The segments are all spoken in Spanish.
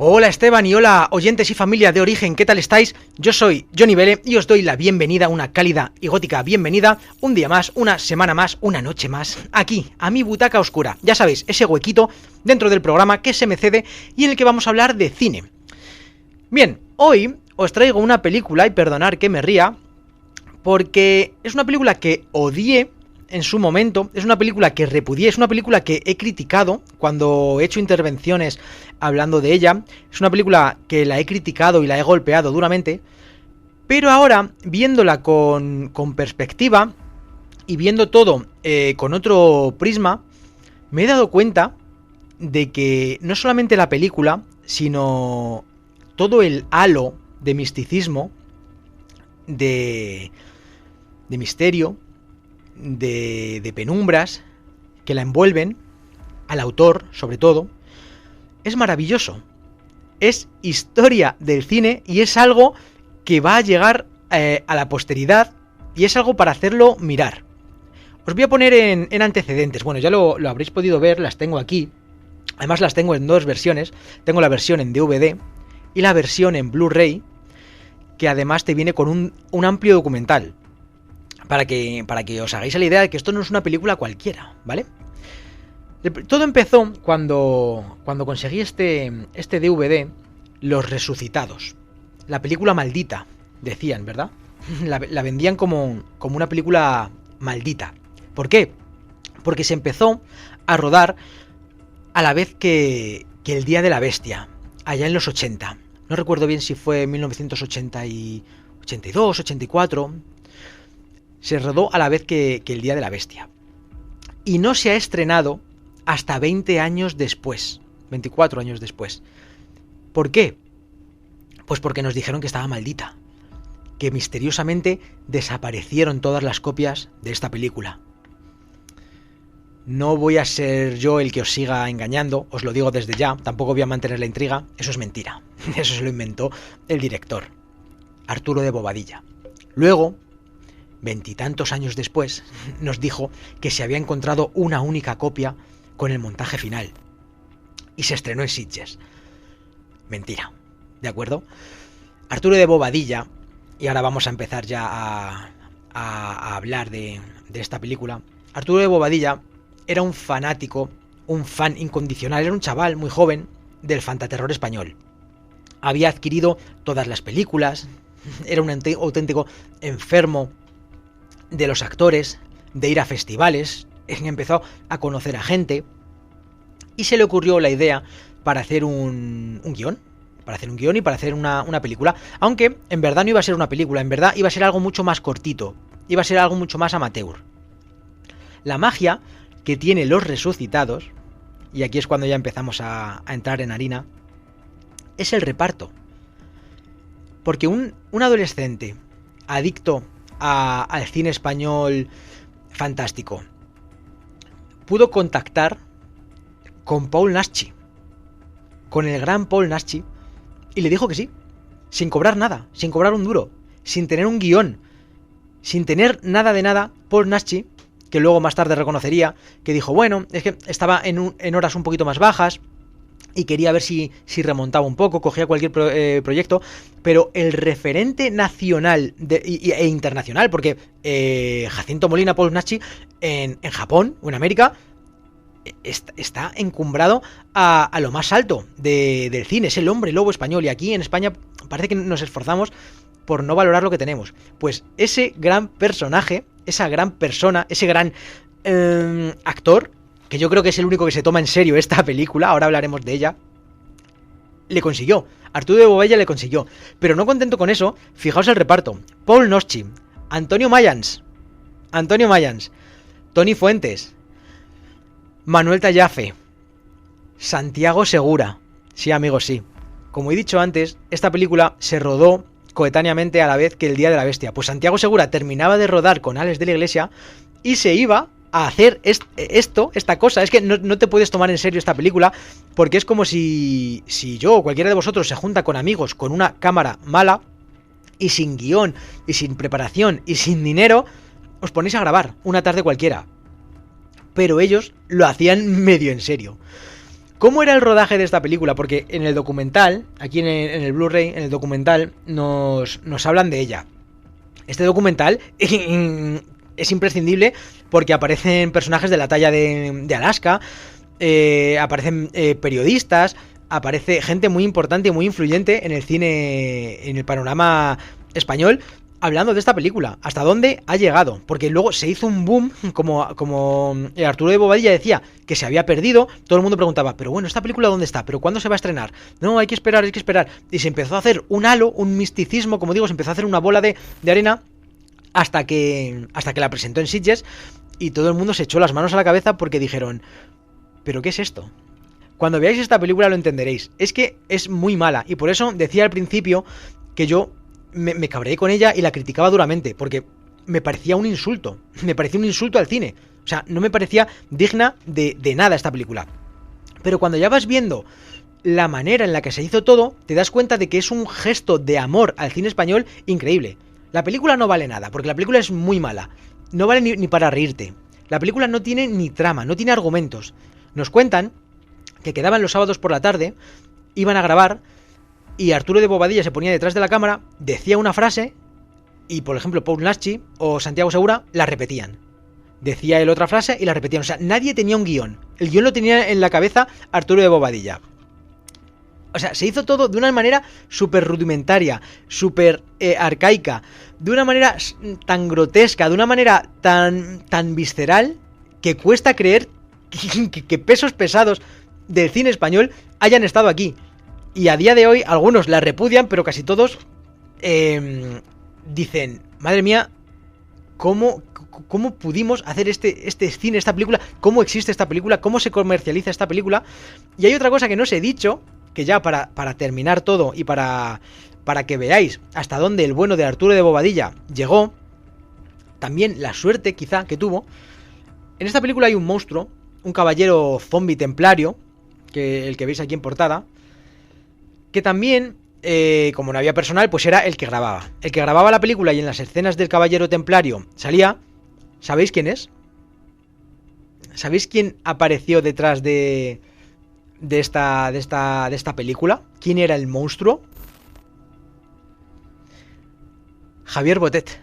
Hola Esteban y hola oyentes y familia de Origen, ¿qué tal estáis? Yo soy Johnny Vele y os doy la bienvenida, una cálida y gótica bienvenida, un día más, una semana más, una noche más, aquí, a mi butaca oscura. Ya sabéis, ese huequito dentro del programa que se me cede y en el que vamos a hablar de cine. Bien, hoy os traigo una película, y perdonad que me ría, porque es una película que odié en su momento, es una película que repudié, es una película que he criticado cuando he hecho intervenciones hablando de ella, es una película que la he criticado y la he golpeado duramente, pero ahora, viéndola con perspectiva y viendo todo con otro prisma, me he dado cuenta de que no solamente la película, sino todo el halo de misticismo, de misterio, de penumbras que la envuelven, al autor sobre todo, es maravilloso. Es historia del cine y es algo que va a llegar a la posteridad y es algo para hacerlo mirar. Os voy a poner en antecedentes. Bueno, ya lo habréis podido ver, las tengo aquí. Además las tengo en dos versiones. Tengo la versión en DVD y la versión en Blu-ray, que además te viene con un amplio documental. Para que os hagáis la idea de que esto no es una película cualquiera, ¿vale? Todo empezó cuando conseguí este DVD, Los Resucitados. La película maldita, decían, ¿verdad? La vendían como una película maldita. ¿Por qué? Porque se empezó a rodar a la vez que El Día de la Bestia, allá en los 80. No recuerdo bien si fue 1982, 84... Se rodó a la vez que El Día de la Bestia. Y no se ha estrenado hasta 20 años después. 24 años después. ¿Por qué? Pues porque nos dijeron que estaba maldita. Que misteriosamente desaparecieron todas las copias de esta película. No voy a ser yo el que os siga engañando, os lo digo desde ya, tampoco voy a mantener la intriga. Eso es mentira. Eso se lo inventó el director, Arturo de Bobadilla. Luego, veintitantos años después, nos dijo que se había encontrado una única copia con el montaje final. Y se estrenó en Sitges. Mentira, ¿de acuerdo? Arturo de Bobadilla, y ahora vamos a empezar ya a hablar de esta película. Arturo de Bobadilla era un fanático, un fan incondicional, era un chaval muy joven del fantaterror español. Había adquirido todas las películas, era un auténtico enfermo de los actores, de ir a festivales, empezó a conocer a gente y se le ocurrió la idea para hacer un guión, y para hacer una película, aunque en verdad no iba a ser una película, en verdad iba a ser algo mucho más cortito, iba a ser algo mucho más amateur. La magia que tiene Los Resucitados, y aquí es cuando ya empezamos a entrar en harina, es el reparto. Porque un adolescente adicto al cine español fantástico pudo contactar con Paul Naschy, con el gran Paul Naschy, y le dijo que sí, sin cobrar nada, sin cobrar un duro, sin tener un guión, sin tener nada de nada. Paul Naschy, que luego más tarde reconocería, que dijo, bueno, es que estaba en horas un poquito más bajas y quería ver si remontaba un poco, cogía cualquier proyecto, pero el referente nacional e internacional, porque Jacinto Molina, Paul Naschy, en Japón o en América, está encumbrado a lo más alto del cine, es el hombre lobo español, y aquí en España parece que nos esforzamos por no valorar lo que tenemos. Pues ese gran personaje, esa gran persona, ese gran actor, que yo creo que es el único que se toma en serio esta película, ahora hablaremos de ella, le consiguió. Arturo de Bobadilla le consiguió. Pero no contento con eso, fijaos el reparto. Paul Naschy, Antonio Mayans, Toni Fuentes, Manuel Tallafe, Santiago Segura. Sí, amigos, sí. Como he dicho antes, esta película se rodó coetáneamente a la vez que El Día de la Bestia. Pues Santiago Segura terminaba de rodar con Alex de la Iglesia y se iba a hacer esta cosa. Es que no te puedes tomar en serio esta película, porque es como si yo o cualquiera de vosotros se junta con amigos con una cámara mala y sin guión y sin preparación y sin dinero, os ponéis a grabar una tarde cualquiera. Pero ellos lo hacían medio en serio. ¿Cómo era el rodaje de esta película? Porque en el documental, aquí en el Blu-ray, en el documental, nos hablan de ella. Este documental es imprescindible porque aparecen personajes de la talla de Alaska, aparecen periodistas, aparece gente muy importante y muy influyente en el cine, en el panorama español, hablando de esta película, hasta dónde ha llegado, porque luego se hizo un boom, como Arturo de Bobadilla decía, que se había perdido, todo el mundo preguntaba, pero bueno, ¿esta película dónde está? ¿Pero cuándo se va a estrenar? No, hay que esperar, y se empezó a hacer un halo, un misticismo, como digo, se empezó a hacer una bola de arena, hasta que la presentó en Sitges, y todo el mundo se echó las manos a la cabeza porque dijeron, ¿pero qué es esto? Cuando veáis esta película lo entenderéis, es que es muy mala, y por eso decía al principio que yo me cabreé con ella y la criticaba duramente, porque me parecía un insulto al cine, o sea, no me parecía digna de nada esta película. Pero cuando ya vas viendo la manera en la que se hizo todo, te das cuenta de que es un gesto de amor al cine español increíble. La película no vale nada, porque la película es muy mala, no vale ni para reírte. La película no tiene ni trama, no tiene argumentos. Nos cuentan que quedaban los sábados por la tarde, iban a grabar, y Arturo de Bobadilla se ponía detrás de la cámara, decía una frase, y por ejemplo Paul Naschy o Santiago Segura la repetían. Decía él otra frase y la repetían. O sea, nadie tenía un guión. El guión lo tenía en la cabeza Arturo de Bobadilla. O sea, se hizo todo de una manera súper rudimentaria, súper arcaica, de una manera tan grotesca, de una manera tan visceral, que cuesta creer que pesos pesados del cine español hayan estado aquí. Y a día de hoy algunos la repudian, pero casi todos dicen, madre mía, ¿cómo pudimos hacer este cine, esta película? ¿Cómo existe esta película? ¿Cómo se comercializa esta película? Y hay otra cosa que no os he dicho, que ya para terminar todo y para que veáis hasta dónde el bueno de Arturo de Bobadilla llegó, también la suerte quizá que tuvo. En esta película hay un monstruo, un caballero zombie templario, el que veis aquí en portada, que también, como no había personal, pues era el que grababa. El que grababa la película, y en las escenas del caballero templario salía. ¿Sabéis quién es? ¿Sabéis quién apareció detrás de esta película? ¿Quién era el monstruo? Javier Botet.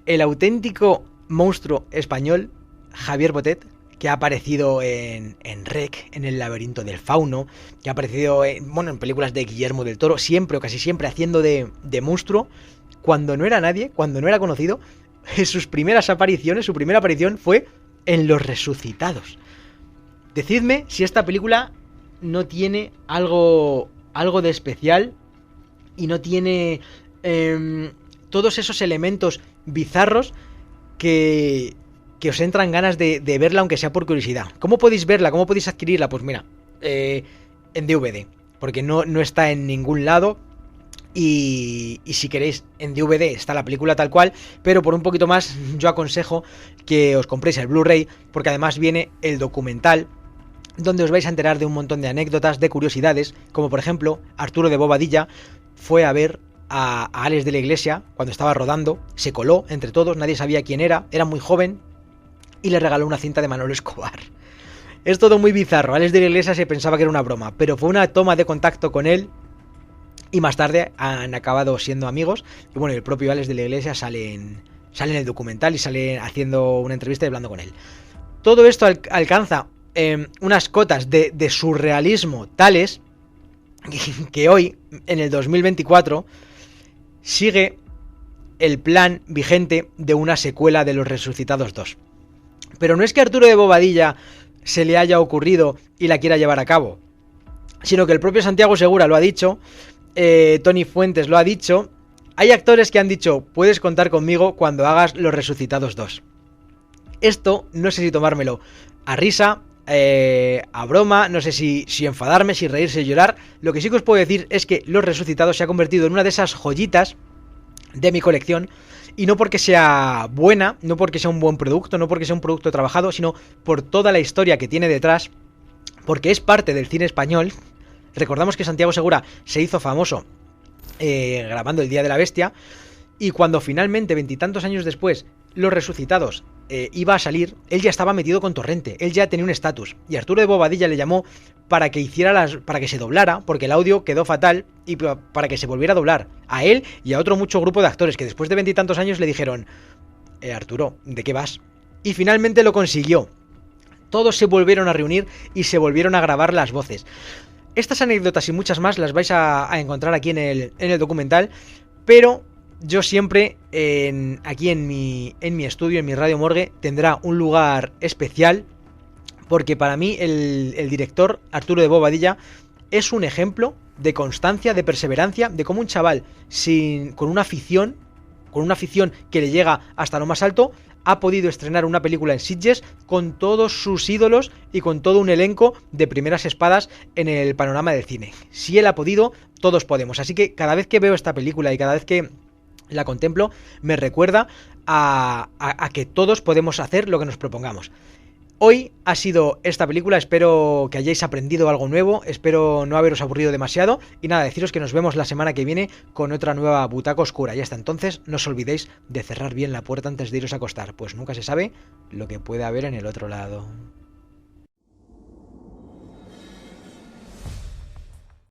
El auténtico monstruo español, Javier Botet, que ha aparecido en Rec, en El laberinto del fauno, que ha aparecido en películas de Guillermo del Toro, siempre o casi siempre haciendo de monstruo, cuando no era nadie, cuando no era conocido. Sus primeras apariciones, su primera aparición fue en Los Resucitados. Decidme si esta película no tiene algo de especial y no tiene todos esos elementos bizarros que os entran ganas de verla, aunque sea por curiosidad. ¿Cómo podéis verla? ¿Cómo podéis adquirirla? Pues mira, en DVD, porque no está en ningún lado. Y si queréis, en DVD está la película tal cual, pero por un poquito más yo aconsejo que os compréis el Blu-ray, porque además viene el documental, donde os vais a enterar de un montón de anécdotas, de curiosidades, como por ejemplo, Arturo de Bobadilla fue a ver a Alex de la Iglesia cuando estaba rodando, se coló entre todos, nadie sabía quién era muy joven, y le regaló una cinta de Manolo Escobar. Es todo muy bizarro. Alex de la Iglesia se pensaba que era una broma, pero fue una toma de contacto con él, y más tarde han acabado siendo amigos. Y bueno, el propio Alex de la Iglesia sale en el documental y sale haciendo una entrevista y hablando con él. Todo esto alcanza unas cotas de surrealismo tales que hoy, en el 2024, sigue el plan vigente de una secuela de Los Resucitados 2. Pero no es que a Arturo de Bobadilla se le haya ocurrido y la quiera llevar a cabo, sino que el propio Santiago Segura lo ha dicho, Tony Fuentes lo ha dicho. Hay actores que han dicho, puedes contar conmigo cuando hagas Los Resucitados 2. Esto no sé si tomármelo a risa, a broma, no sé si enfadarme, si reírse y llorar. Lo que sí que os puedo decir es que Los Resucitados se ha convertido en una de esas joyitas de mi colección, y no porque sea buena, no porque sea un buen producto, no porque sea un producto trabajado, sino por toda la historia que tiene detrás, porque es parte del cine español. Recordamos que Santiago Segura se hizo famoso grabando El Día de la Bestia, y cuando finalmente, veintitantos años después, Los Resucitados iba a salir, él ya estaba metido con Torrente, él ya tenía un estatus. Y Arturo de Bobadilla le llamó para que para que se doblara, porque el audio quedó fatal, y para que se volviera a doblar a él y a otro mucho grupo de actores que después de 20 y tantos años le dijeron, Arturo, ¿de qué vas? Y finalmente lo consiguió. Todos se volvieron a reunir y se volvieron a grabar las voces. Estas anécdotas y muchas más las vais a encontrar aquí en el documental, pero yo siempre aquí en mi estudio, en mi Radio Morgue, tendrá un lugar especial, porque para mí el director Arturo de Bobadilla es un ejemplo de constancia, de perseverancia, de cómo un chaval con una afición que le llega hasta lo más alto, ha podido estrenar una película en Sitges con todos sus ídolos y con todo un elenco de primeras espadas en el panorama del cine. Si él ha podido, todos podemos. Así que cada vez que veo esta película y cada vez que la contemplo, me recuerda a que todos podemos hacer lo que nos propongamos. Hoy ha sido esta película, espero que hayáis aprendido algo nuevo, espero no haberos aburrido demasiado y nada, deciros que nos vemos la semana que viene con otra nueva Butaca Oscura y hasta entonces no os olvidéis de cerrar bien la puerta antes de iros a acostar, pues nunca se sabe lo que puede haber en el otro lado.